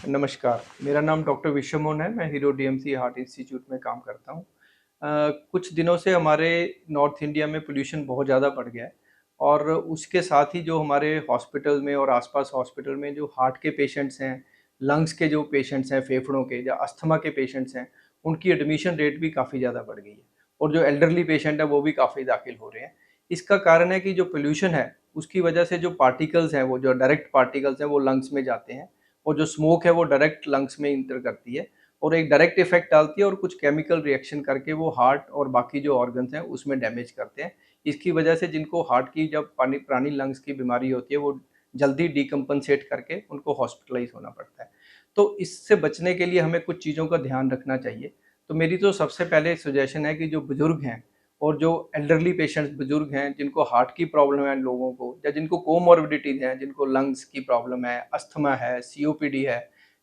नमस्कार, मेरा नाम डॉक्टर विश्वमोहन है, मैं हीरो डीएमसी हार्ट इंस्टीट्यूट में काम करता हूँ। कुछ दिनों से हमारे नॉर्थ इंडिया में पॉल्यूशन बहुत ज़्यादा बढ़ गया है और उसके साथ ही जो हमारे हॉस्पिटल में और आस-पास हॉस्पिटल में जो हार्ट के पेशेंट्स हैं, लंग्स के जो पेशेंट्स हैं, फेफड़ों के या अस्थमा के पेशेंट्स हैं, उनकी एडमिशन रेट भी काफ़ी ज़्यादा बढ़ गई है और जो एल्डरली पेशेंट है, वो भी काफ़ी दाखिल हो रहे हैं। इसका कारण है कि जो पॉल्यूशन है, उसकी वजह से जो पार्टिकल्स हैं, वो जो डायरेक्ट पार्टिकल्स हैं, वो लंग्स में जाते हैं और जो स्मोक है वो डायरेक्ट लंग्स में इंटर करती है और एक डायरेक्ट इफेक्ट डालती है और कुछ केमिकल रिएक्शन करके वो हार्ट और बाकी जो ऑर्गन्स हैं उसमें डैमेज करते हैं। इसकी वजह से जिनको हार्ट की जब पानी पुरानी लंग्स की बीमारी होती है वो जल्दी डिकम्पनसेट करके उनको हॉस्पिटलाइज होना पड़ता है। तो इससे बचने के लिए हमें कुछ चीज़ों का ध्यान रखना चाहिए। तो मेरी तो सबसे पहले सजेशन है कि जो बुजुर्ग हैं और जो एल्डरली पेशेंट्स बुजुर्ग हैं जिनको हार्ट की प्रॉब्लम है लोगों को या जिनको कोमॉर्बिडिटीज़ हैं, जिनको लंग्स की प्रॉब्लम है, अस्थमा है, सीओपीडी है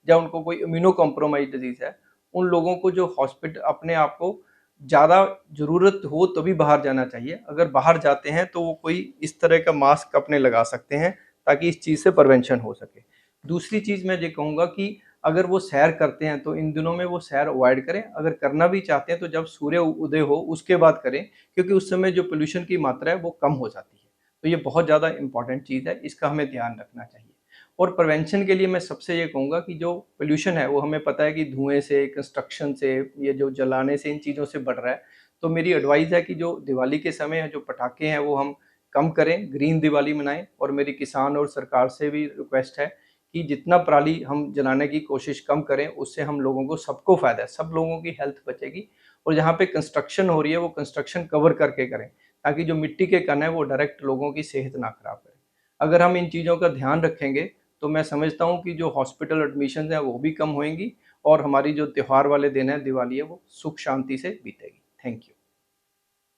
या उनको कोई इम्यूनो कॉम्प्रोमाइज़ डिज़ीज़ है, उन लोगों को जो अपने आप को ज़्यादा ज़रूरत हो तभी बाहर जाना चाहिए। अगर बाहर जाते हैं तो वो कोई इस तरह का मास्क अपने लगा सकते हैं ताकि इस चीज़ से प्रिवेंशन हो सके। दूसरी चीज़ मैं ये कहूँगा कि अगर वो सैर करते हैं तो इन दिनों में वो सैर अवॉइड करें। अगर करना भी चाहते हैं तो जब सूर्य उदय हो उसके बाद करें, क्योंकि उस समय जो पॉल्यूशन की मात्रा है वो कम हो जाती है। तो ये बहुत ज़्यादा इम्पोर्टेंट चीज़ है, इसका हमें ध्यान रखना चाहिए। और प्रिवेंशन के लिए मैं सबसे ये कहूँगा कि जो पॉल्यूशन है वो हमें पता है कि धुएँ से, कंस्ट्रक्शन से, ये जो जलाने से इन चीज़ों से बढ़ रहा है। तो मेरी एडवाइस है कि जो दिवाली के समय जो पटाखे हैं वो हम कम करें, ग्रीन दिवाली मनाएँ और मेरी किसान और सरकार से भी रिक्वेस्ट है कि जितना पराली हम जलाने की कोशिश कम करें, उससे हम लोगों को सबको फ़ायदा है, सब लोगों की हेल्थ बचेगी और जहाँ पे कंस्ट्रक्शन हो रही है, वो कंस्ट्रक्शन कवर करके करें, ताकि जो मिट्टी के कण हैं, वो डायरेक्ट लोगों की सेहत ना खराब करें। अगर हम इन चीज़ों का ध्यान रखेंगे, तो मैं समझता हूँ कि जो हॉस्पिटल एडमिशन्स हैं, वो भी कम होएँगी और हमारी जो त्योहार वाले दिन हैं, दिवाली है, वो सुख शांति से बीतेगी। Thank you.